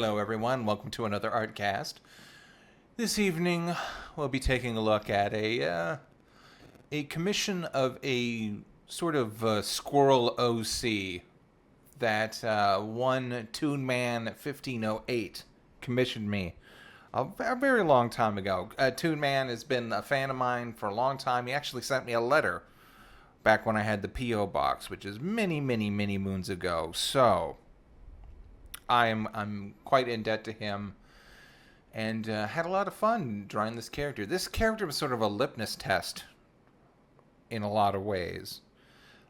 Hello, everyone. Welcome to another ArtCast. This evening, we'll be taking a look at a commission of a sort of Squirrel OC that one Toon Man 1508 commissioned me a very long time ago. Toon Man has been a fan of mine for a long time. He actually sent me a letter back when I had the P.O. box, which is many, many, many moons ago. So I'm quite in debt to him, and had a lot of fun drawing this character. This character was sort of a litmus test in a lot of ways.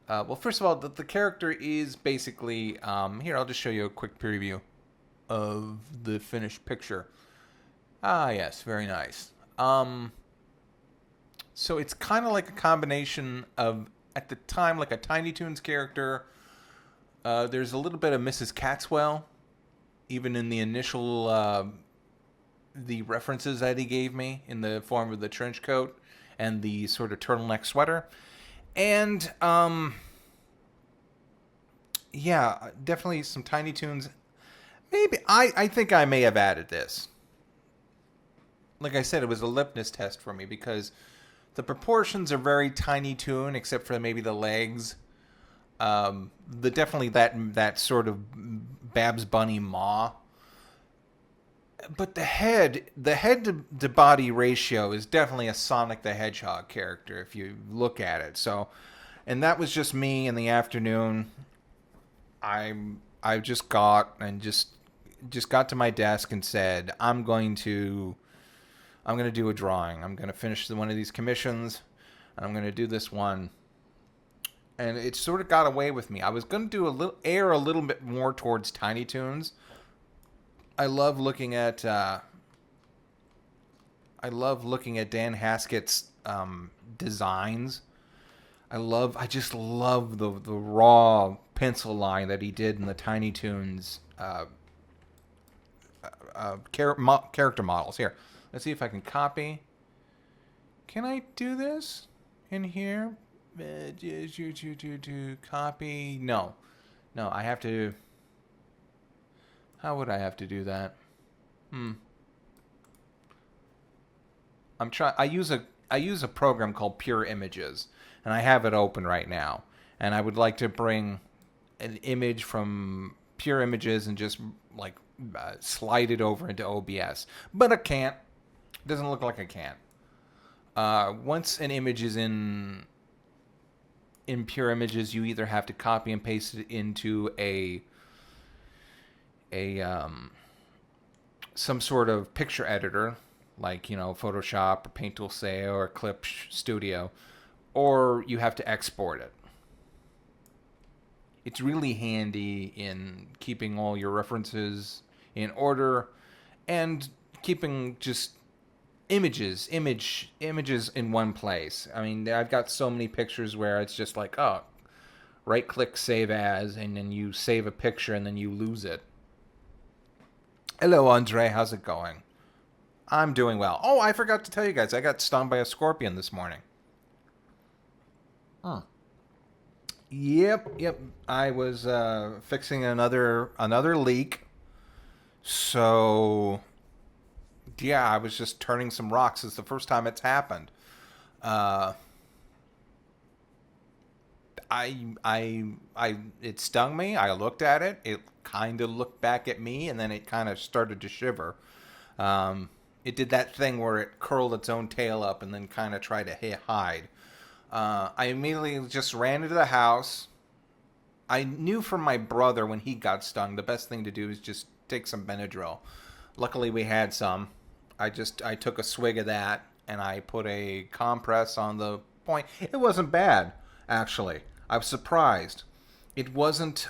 Well, first of all, the character is basically here. I'll just show you a quick preview of the finished picture. Ah, yes, very nice. So it's kind of like a combination of, at the time, like a Tiny Toons character. There's a little bit of Mrs. Catswell, even in the initial the references that he gave me in the form of the trench coat and the sort of turtleneck sweater. And yeah, definitely some Tiny Toons. Maybe I think I may have added this. Like I said, it was a litmus test for me because the proportions are very Tiny Toon, except for maybe the legs. Definitely that sort of Babs Bunny maw. But the head to body ratio is definitely a Sonic the Hedgehog character if you look at it. So, and that was just me in the afternoon. I just got to my desk and said, I'm going to do a drawing. I'm going to finish one of these commissions, and I'm going to do this one. And it sort of got away with me. I was going to do a little bit more towards Tiny Toons. I love looking at Dan Haskett's designs. I just love the raw pencil line that he did in the Tiny Toons character models. Here, let's see if I can copy. Can I do this in here? Copy. No, I have to. How would I have to do that? I use a program called Pure Images, and I have it open right now. And I would like to bring an image from Pure Images and just like slide it over into OBS, but I can't. It doesn't look like I can. Once an image is in Pure Images, you either have to copy and paste it into some sort of picture editor, like Photoshop or Paint Tool or Eclipse Studio, or you have to export it. It's really handy in keeping all your references in order and keeping just images in one place. I mean, I've got so many pictures where it's just like, oh, right click save as, and then you save a picture and then you lose it. Hello, Andre. How's it going? I'm doing well. Oh, I forgot to tell you guys, I got stung by a scorpion this morning. Yep. I was fixing another leak. So, yeah, I was just turning some rocks. It's the first time it's happened. It stung me. I looked at it. It kind of looked back at me, and then it kind of started to shiver. It did that thing where it curled its own tail up and then kind of tried to hide. I immediately just ran into the house. I knew from my brother when he got stung, the best thing to do is just take some Benadryl. Luckily, we had some. I took a swig of that, and I put a compress on the point. It wasn't bad, actually. I was surprised. It wasn't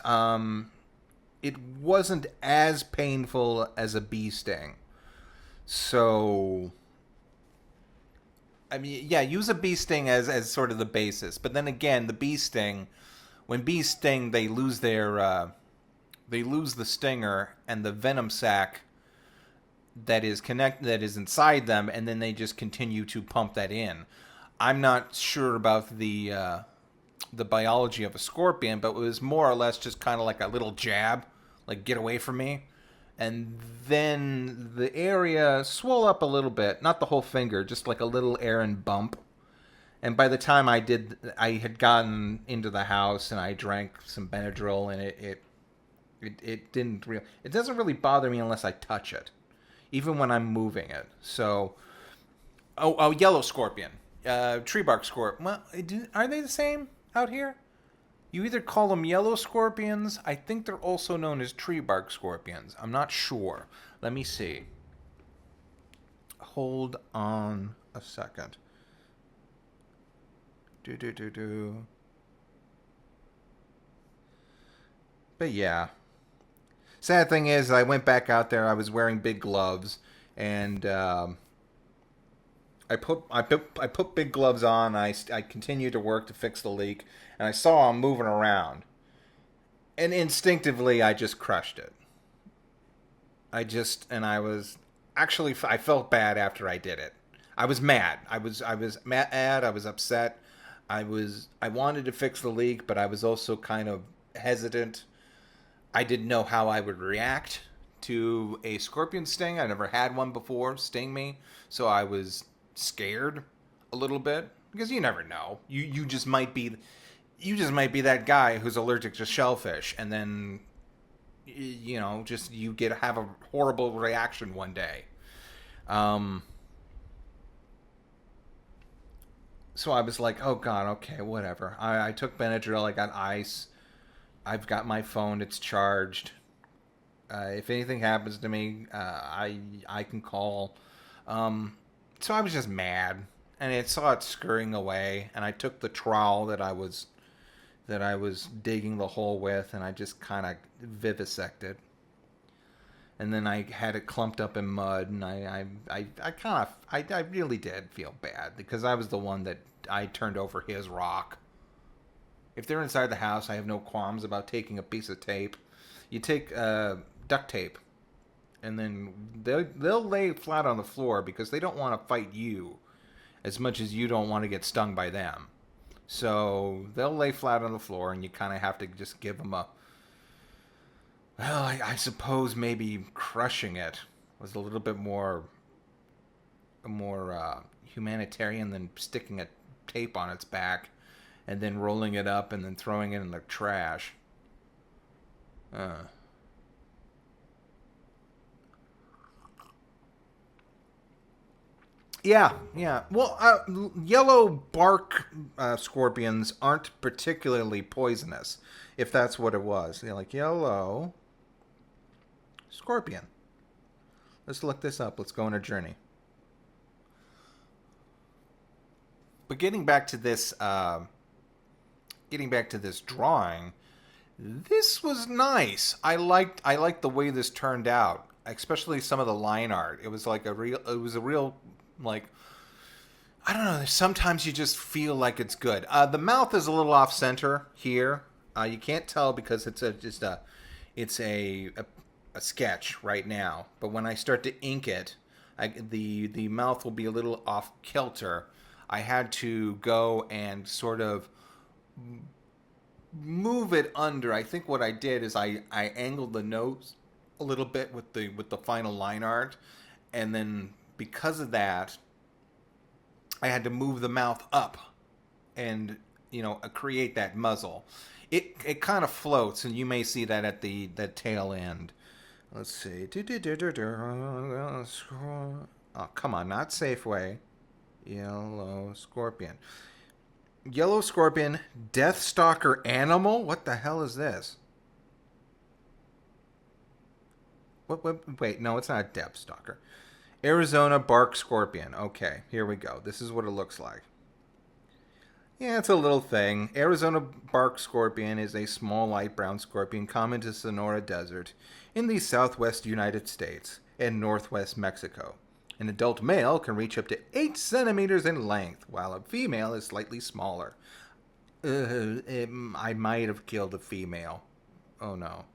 as painful as a bee sting. So, I mean, yeah, use a bee sting as sort of the basis. But then again, the bee sting, when bees sting, they lose the stinger and the venom sac that is inside them, and then they just continue to pump that in. I'm not sure about the biology of a scorpion, but it was more or less just kind of like a little jab, like get away from me, and then the area swelled up a little bit, not the whole finger, just like a little errand bump. And by the time I had gotten into the house and I drank some Benadryl, and it didn't really, it doesn't really bother me unless I touch it, even when I'm moving it. So, yellow scorpion, tree bark scorpion. Well, are they the same out here? You either call them yellow scorpions. I think they're also known as tree bark scorpions. I'm not sure. Let me see. Hold on a second. But yeah. Sad thing is, I went back out there. I was wearing big gloves, and I put big gloves on. I continued to work to fix the leak, and I saw him moving around, and instinctively I just crushed it. I felt bad after I did it. I was mad. I was mad. I was upset. I wanted to fix the leak, but I was also kind of hesitant. I didn't know how I would react to a scorpion sting. I never had one before sting me, so I was scared a little bit, because you never know. You just might be that guy who's allergic to shellfish, and then just you have a horrible reaction one day. So I was like, oh God, okay, whatever. I took Benadryl, I got ice, I've got my phone, it's charged. If anything happens to me, I can call. So I was just mad, and I saw it scurrying away, and I took the trowel that I was digging the hole with, and I just kind of vivisected. And then I had it clumped up in mud, and I really did feel bad, because I was the one that I turned over his rock. If they're inside the house, I have no qualms about taking a piece of tape. You take duct tape, and then they'll lay flat on the floor, because they don't want to fight you as much as you don't want to get stung by them. So they'll lay flat on the floor, and you kind of have to just give them I suppose maybe crushing it was a little bit more humanitarian than sticking a tape on its back and then rolling it up and then throwing it in the trash. Yeah. Well, yellow bark scorpions aren't particularly poisonous, if that's what it was. They're like yellow scorpion. Let's look this up. Let's go on a journey. But getting back to this drawing, this was nice. I liked the way this turned out, especially some of the line art. It was a real like, I don't know, sometimes you just feel like it's good. The mouth is a little off center here. You can't tell because it's a sketch right now. But when I start to ink it, the mouth will be a little off kilter. I had to go and sort of move it under. I think what I did is I angled the nose a little bit with the final line art, and then because of that, I had to move the mouth up and create that muzzle. It kind of floats, and you may see that at the tail end. Let's see. Oh, come on, not Safeway. Yellow scorpion. Yellow scorpion, Deathstalker animal? What the hell is this? Wait, no, it's not a Deathstalker. Arizona bark scorpion. Okay, here we go. This is what it looks like. Yeah, it's a little thing. Arizona bark scorpion is a small light brown scorpion common to Sonora Desert in the southwest United States and northwest Mexico. An adult male can reach up to 8 centimeters in length, while a female is slightly smaller. I might have killed a female. Oh no.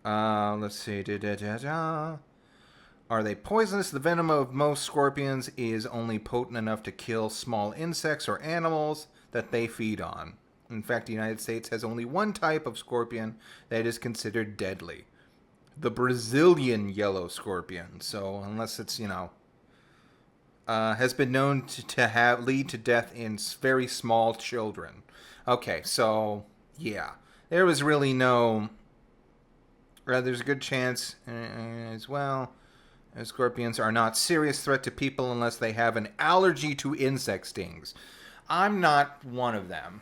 Let's see. Are they poisonous? The venom of most scorpions is only potent enough to kill small insects or animals that they feed on. In fact, the United States has only one type of scorpion that is considered deadly. the Brazilian yellow scorpion. So unless it's, has been known to have lead to death in very small children. Okay, so yeah, there was really no. There's a good chance as well. Scorpions are not serious threat to people unless they have an allergy to insect stings. I'm not one of them.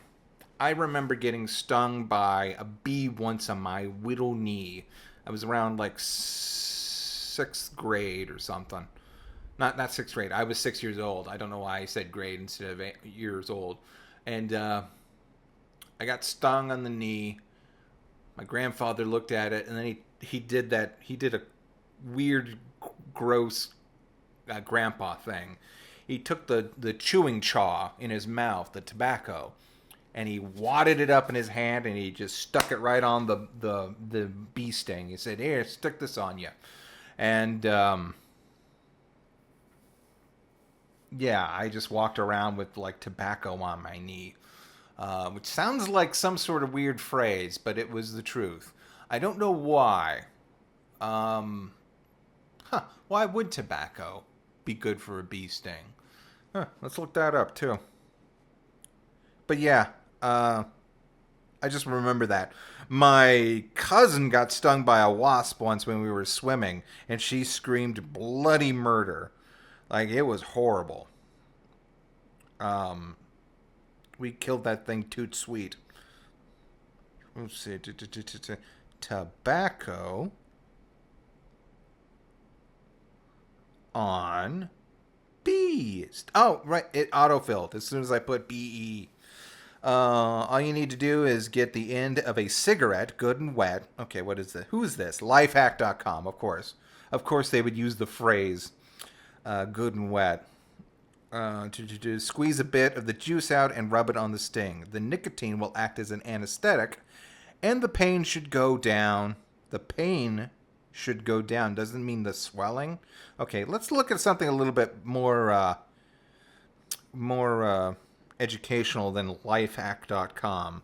I remember getting stung by a bee once on my little knee. I was around like sixth grade or something. Not sixth grade. I was 6 years old. I don't know why I said grade instead of years old. And I got stung on the knee. My grandfather looked at it, and then he did that. He did a weird, gross grandpa thing. He took the chewing chaw in his mouth, the tobacco, and he wadded it up in his hand, and he just stuck it right on the bee sting. He said, "Here, stick this on you," and yeah, I just walked around with like tobacco on my knee, which sounds like some sort of weird phrase, but it was the truth. I don't know why. Um, why would tobacco be good for a bee sting? Let's look that up too. But yeah, I just remember that. My cousin got stung by a wasp once when we were swimming, and she screamed bloody murder. Like, it was horrible. Um, we killed that thing toot sweet. Let's see. Tobacco on bees. Oh, right. It autofilled as soon as I put BE. All you need to do is get the end of a cigarette, good and wet. Okay, what is this? Who is this? Lifehack.com, of course. Of course, they would use the phrase good and wet. To squeeze a bit of the juice out and rub it on the sting. The nicotine will act as an anesthetic, and the pain should go down. The pain should go down. Doesn't mean the swelling. Okay, let's look at something a little bit more educational than lifehack.com.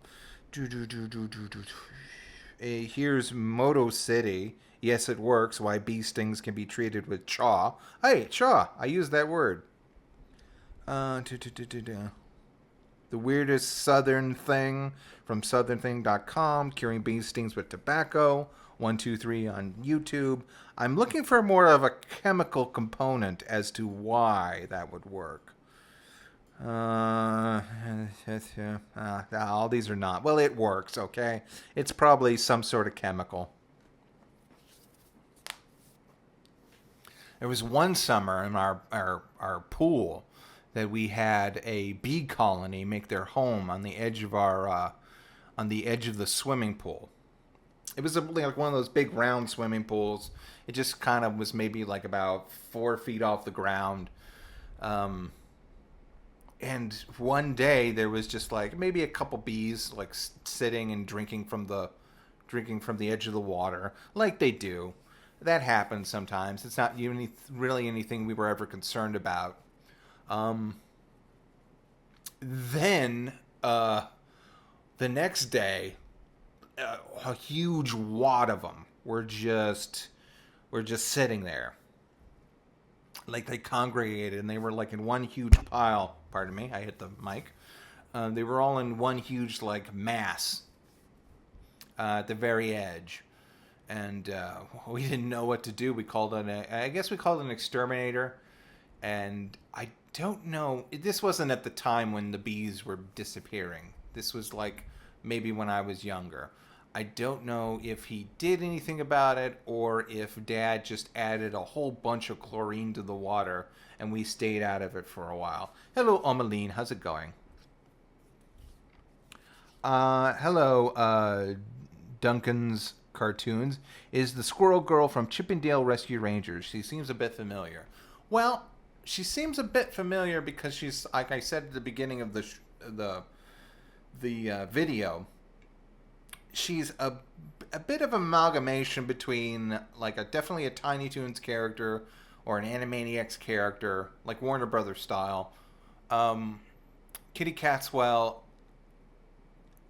Here's Moto City. Yes, it works. Why bee stings can be treated with chaw. Hey, chaw. I use that word. The weirdest southern thing from southernthing.com. Curing bee stings with tobacco. 123 on YouTube. I'm looking for more of a chemical component as to why that would work. All these are not. Well, it works, okay? It's probably some sort of chemical. There was one summer in our pool that we had a bee colony make their home on the edge of on the edge of the swimming pool. It was like one of those big round swimming pools. It just kind of was maybe like about 4 feet off the ground. And one day there was just like maybe a couple bees like sitting and drinking from the edge of the water, like they do. That happens sometimes. It's not really anything we were ever concerned about. Then the next day, a huge wad of them were just sitting there, like they congregated, and they were like in one huge pile. Pardon me, I hit the mic. They were all in one huge like mass at the very edge, and we didn't know what to do. We called I guess we called an exterminator, and I don't know. This wasn't at the time when the bees were disappearing. This was like maybe when I was younger. I don't know if he did anything about it or if Dad just added a whole bunch of chlorine to the water and we stayed out of it for a while. Hello, Omeline. How's it going? Hello, Duncan's Cartoons. Is the Squirrel Girl from Chippendale Rescue Rangers. She seems a bit familiar. Well, she seems a bit familiar because she's, like I said at the beginning of the video, she's a bit of amalgamation between like definitely a Tiny Toons character or an Animaniacs character, like Warner Brothers style, Kitty Catwell,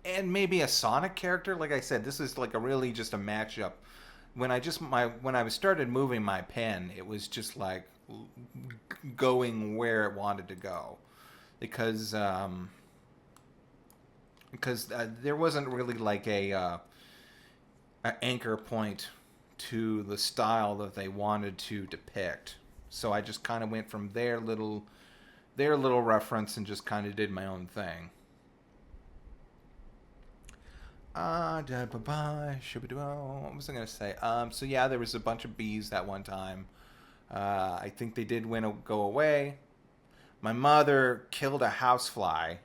and maybe a Sonic character. Like I said, this is like a really just a matchup when I was started moving my pen, it was just like going where it wanted to go, because there wasn't really like a anchor point to the style that they wanted to depict. So I just kind of went from their little reference and just kind of did my own thing. What was I gonna say? So yeah, there was a bunch of bees that one time. I think they did go away. My mother killed a housefly.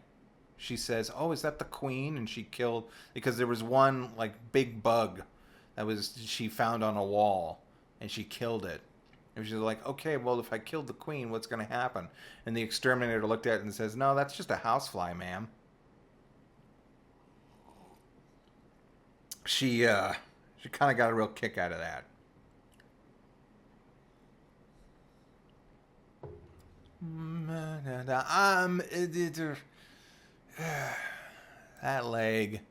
She says, "Oh, is that the queen?" And she killed, because there was one like big bug that was she found on a wall, and she killed it. And she's like, "Okay, well, if I killed the queen, what's going to happen?" And the exterminator looked at it and says, "No, that's just a housefly, ma'am." She kind of got a real kick out of that. That leg.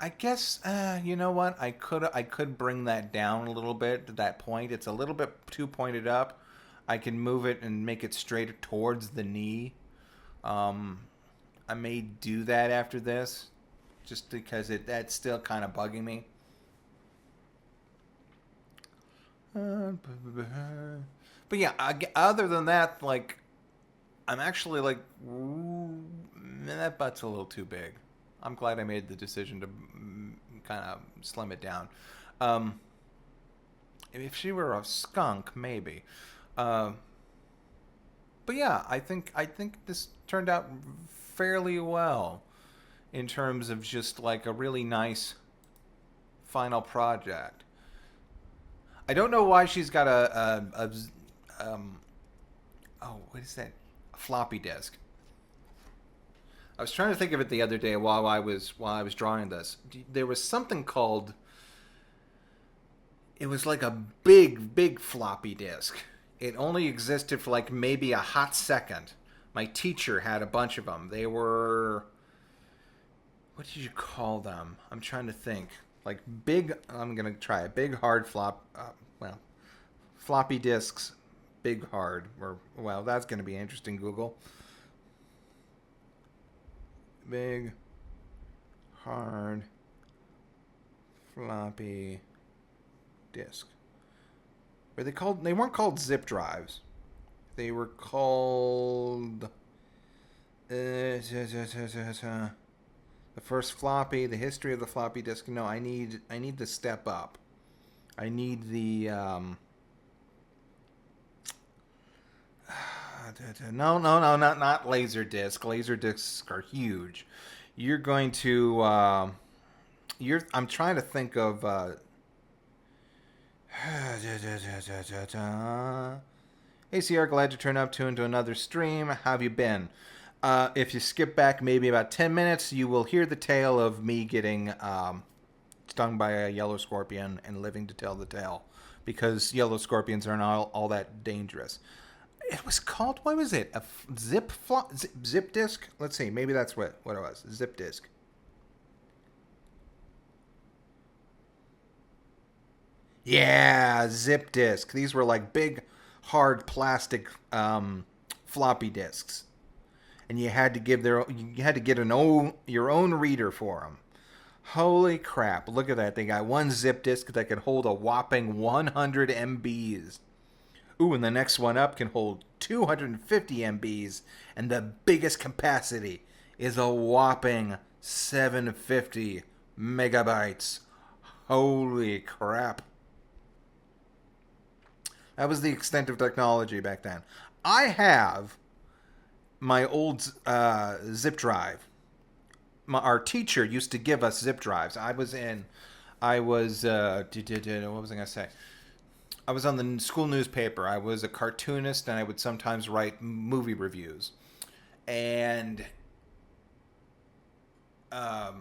I guess you know what? I could bring that down a little bit to that point. It's a little bit too pointed up. I can move it and make it straighter towards the knee. I may do that after this, just because that's still kind of bugging me. But yeah, other than that, like, I'm actually like, that butt's a little too big. I'm glad I made the decision to kind of slim it down. If she were a skunk, maybe. But yeah, I think this turned out fairly well in terms of just like a really nice final project. I don't know why she's got what is that? A floppy disk. I was trying to think of it the other day while I was drawing this. There was something called. It was like a big floppy disk. It only existed for like maybe a hot second. My teacher had a bunch of them. They were. What did you call them? I'm trying to think. Like big. I'm gonna try a big hard floppy disks. Big hard. Or well, that's gonna be interesting. Google. Big, hard, floppy disk. Were they called? They weren't called zip drives. They were called the first floppy. The history of the floppy disk. No, I need the step up. I need the No, not laser disc. Laser discs are huge. You're going to I'm trying to think of ACR, glad to turn up to into another stream. How have you been? If you skip back maybe about 10 minutes, you will hear the tale of me getting stung by a yellow scorpion and living to tell the tale, because yellow scorpions are not all that dangerous. It was called, what was it? A zip disk? Let's see. Maybe that's what it was. Zip disk. Yeah, zip disk. These were like big, hard plastic floppy disks, and you had to get your own reader for them. Holy crap! Look at that. They got one zip disk that could hold a whopping 100 MBs. Ooh, and the next one up can hold 250 MBs, and the biggest capacity is a whopping 750 megabytes. Holy crap. That was the extent of technology back then. I have my old zip drive. Our teacher used to give us zip drives. What was I going to say? I was on the school newspaper. I was a cartoonist, and I would sometimes write movie reviews. And the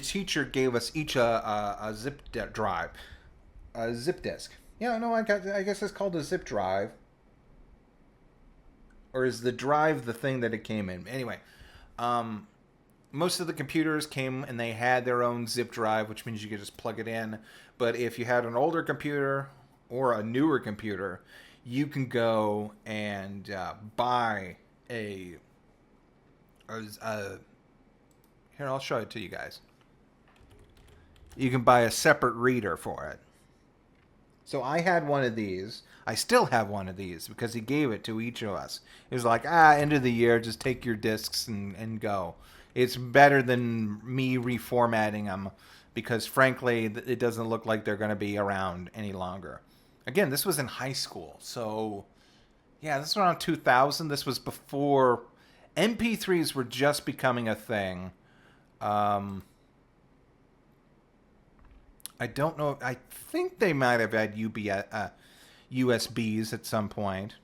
teacher gave us each a zip drive, a zip disk. Yeah, no, I guess it's called a zip drive. Or is the drive the thing that it came in? Anyway, most of the computers came and they had their own zip drive, which means you could just plug it in. But if you had an older computer or a newer computer, you can go and buy a here, I'll show it to you guys. You can buy a separate reader for it. So I had one of these. I still have one of these because he gave it to each of us. It was like, end of the year, just take your discs and go. It's better than me reformatting them because, frankly, it doesn't look like they're going to be around any longer. Again, this was in high school. So, yeah, this was around 2000. This was before MP3s were just becoming a thing. I don't know. I think they might have had USBs at some point.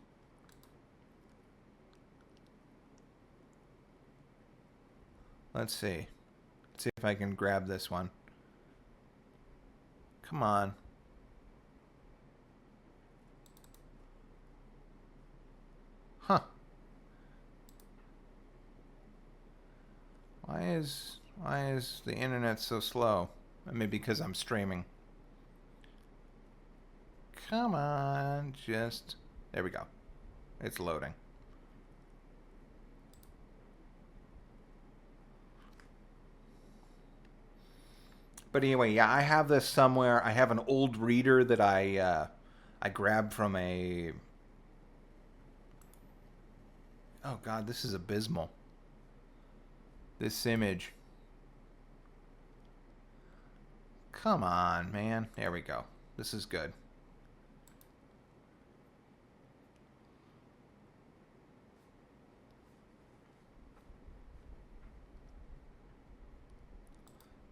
Let's see. Let's see if I can grab this one. Come on. Huh. Why is the internet so slow? Maybe because I'm streaming. Come on, just... There we go. It's loading. But anyway, yeah, I have this somewhere. I have an old reader that I grabbed from a... Oh god, this is abysmal. This image. Come on, man. There we go. This is good.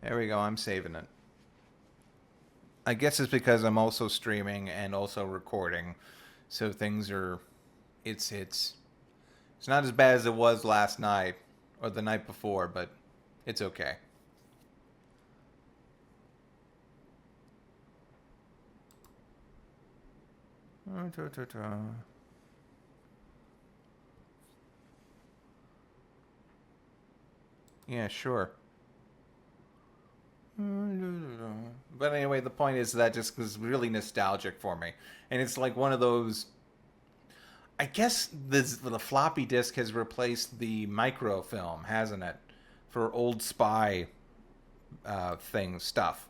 There we go. I'm saving it. I guess it's because I'm also streaming and also recording. So things are... It's not as bad as it was last night or the night before, but it's okay. Yeah, sure. But anyway, the point is that just was really nostalgic for me. And it's like one of those... I guess the floppy disk has replaced the microfilm, hasn't it? For old spy stuff.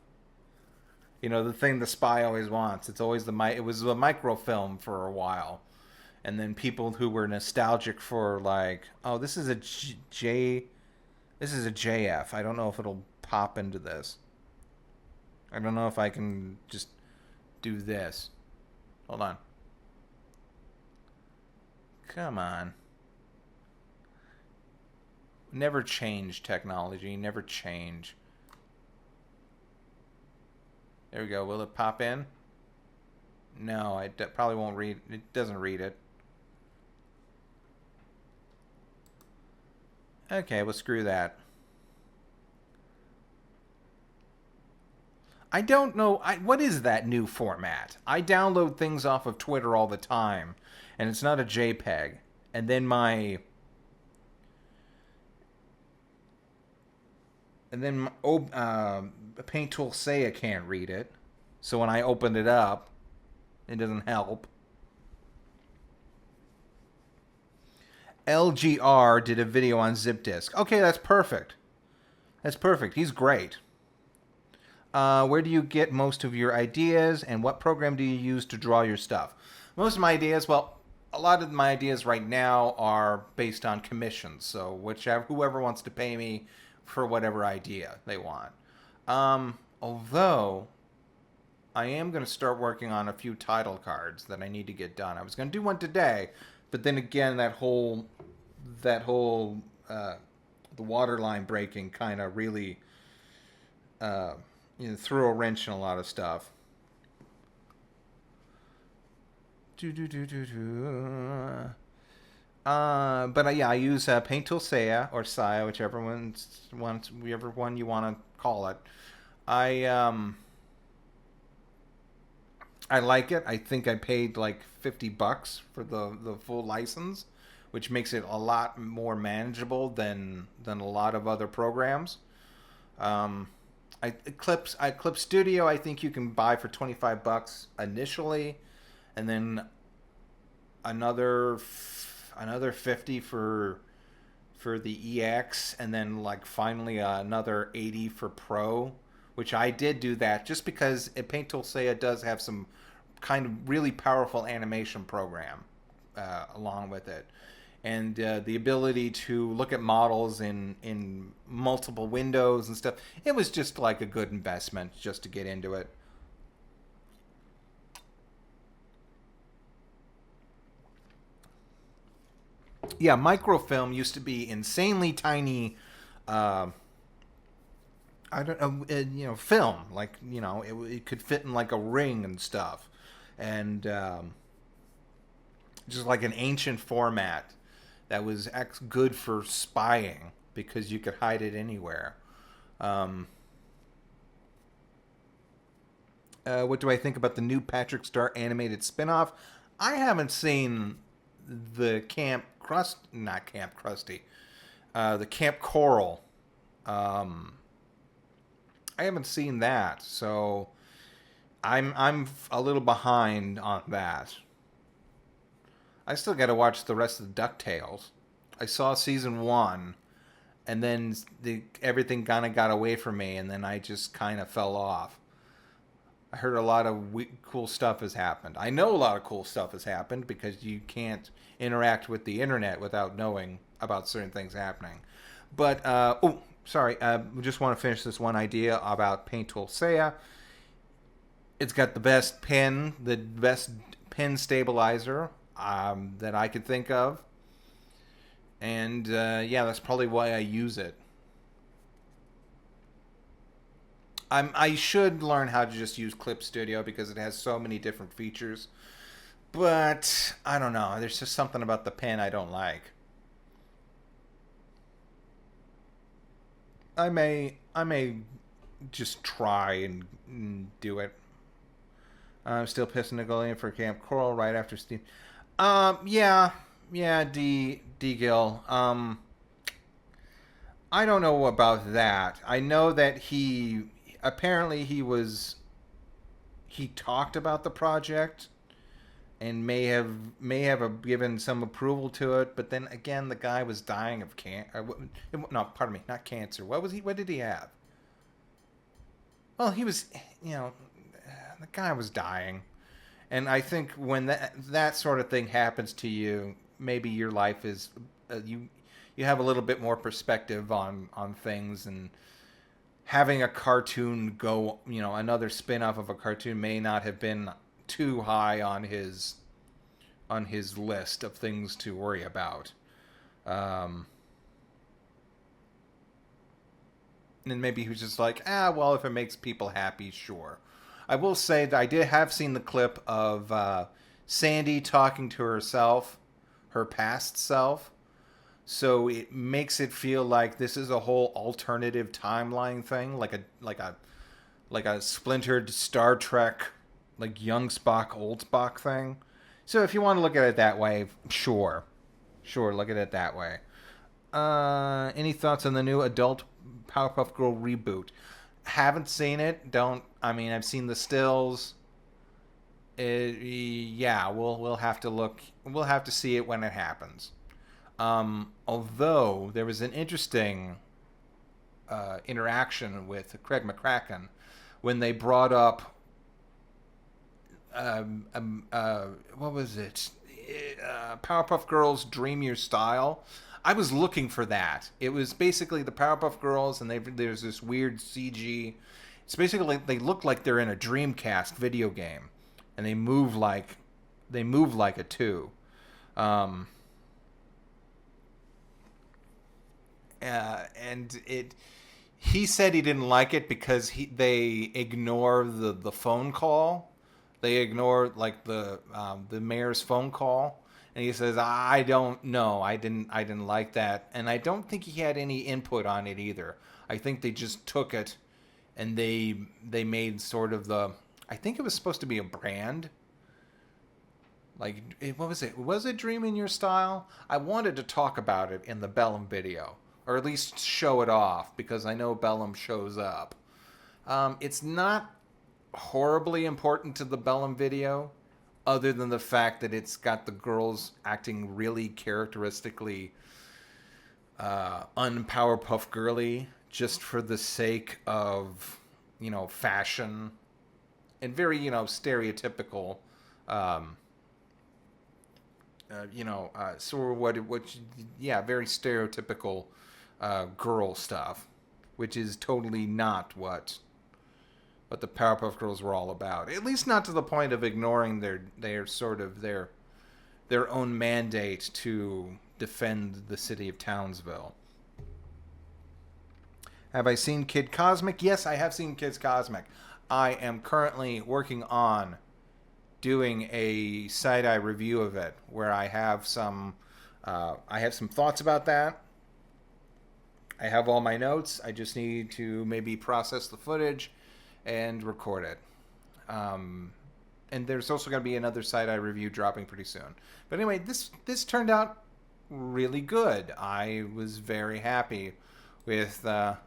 You know, the thing the spy always wants. It's always it was a microfilm for a while. And then people who were nostalgic for like, oh, this is a this is a JF. I don't know if it'll pop into this. I don't know if I can just do this. Hold on. Come on. Never change technology. Never change. There we go. Will it pop in? No, I probably won't read. It doesn't read it. Okay, well, screw that. I don't know. What is that new format? I download things off of Twitter all the time, and it's not a JPEG. And then Paint Tool say I can't read it. So when I open it up, it doesn't help. LGR did a video on zip disk. Okay, that's perfect. That's perfect. He's great. Where do you get most of your ideas, and what program do you use to draw your stuff? Most of my ideas, well, a lot of my ideas right now are based on commissions. So whoever wants to pay me for whatever idea they want. Although I am going to start working on a few title cards that I need to get done. I was going to do one today, but then again, the waterline breaking kind of really threw a wrench in a lot of stuff. Yeah, I use Paint Tool Saya or Saya, whichever one you want to call it. I like it. I think I paid like $50 for the full license, which makes it a lot more manageable than a lot of other programs. Um, Eclipse Studio, I think you can buy for $25 initially, and then another 50 for the EX, and then like finally another 80 for Pro, which I did do that just because Paint Tool Saya does have some kind of really powerful animation program along with it, and the ability to look at models in multiple windows and stuff. It was just like a good investment just to get into it. Yeah, microfilm used to be insanely tiny. Uh, I don't know, film. Like, it could fit in like a ring and stuff, and just like an ancient format that was good for spying because you could hide it anywhere. Um, what do I think about the new Patrick Starr animated spinoff? I haven't seen the not Camp Krusty, the Camp Coral. Um, I haven't seen that, so I'm a little behind on that. I still got to watch the rest of the DuckTales. I saw season 1, and then everything kind of got away from me, and then I just kind of fell off. I heard a lot of cool stuff has happened. I know a lot of cool stuff has happened because you can't interact with the internet without knowing about certain things happening. But, sorry, we just want to finish this one idea about Paint Tool Saya. It's got the best pen stabilizer that I could think of. And, yeah, that's probably why I use it. I should learn how to just use Clip Studio because it has so many different features. But I don't know. There's just something about the pen I don't like. I may just try and do it. I'm still pissing to go in for Camp Coral right after Steve. Yeah, D Gill. I don't know about that. I know that apparently he talked about the project and may have given some approval to it, but then again the guy was dying of cancer. No, pardon me, not cancer. What did he have? Well, he was, the guy was dying. And I think when that sort of thing happens to you, maybe your life is you have a little bit more perspective on things, and having a cartoon go, another spin-off of a cartoon may not have been too high on his list of things to worry about. And maybe he was just like, well, if it makes people happy, sure. I will say that I have seen the clip of Sandy talking to herself, her past self. So it makes it feel like this is a whole alternative timeline thing, like a splintered Star Trek, like young Spock, old Spock thing. So if you want to look at it that way, sure, look at it that way. Any thoughts on the new adult Powerpuff Girl reboot? Haven't seen it. I've seen the stills. Yeah, we'll have to look. We'll have to see it when it happens. Although there was an interesting interaction with Craig McCracken when they brought up what was it? Powerpuff Girls Dream Your Style. I was looking for that. It was basically the Powerpuff Girls, and there's this weird CG. It's basically they look like they're in a Dreamcast video game, and they move like it too. And he said he didn't like it because they ignore the phone call. They ignore like the mayor's phone call. And he says, I don't know. I didn't like that. And I don't think he had any input on it either. I think they just took it and they made sort of I think it was supposed to be a brand. Like, what was it? Was it Dream in Your Style? I wanted to talk about it in the Bellum video, or at least show it off, because I know Bellum shows up. It's not horribly important to the Bellum video, other than the fact that it's got the girls acting really characteristically un-Powerpuff Girly, just for the sake of, fashion, and very, stereotypical, sort of very stereotypical girl stuff, which is totally not what the Powerpuff Girls were all about. At least not to the point of ignoring their sort of their own mandate to defend the city of Townsville. Have I seen Kid Cosmic? Yes, I have seen Kid Cosmic. I am currently working on doing a side-eye review of it, where I have some thoughts about that. I have all my notes. I just need to maybe process the footage and record it. And there's also going to be another side-eye review dropping pretty soon. But anyway, this turned out really good. I was very happy with the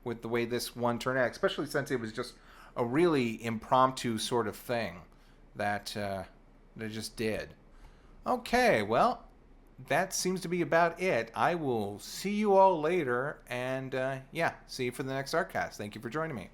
way this one turned out, especially since it was just a really impromptu sort of thing that I just did. Okay, well, that seems to be about it. I will see you all later, and see you for the next ArtCast. Thank you for joining me.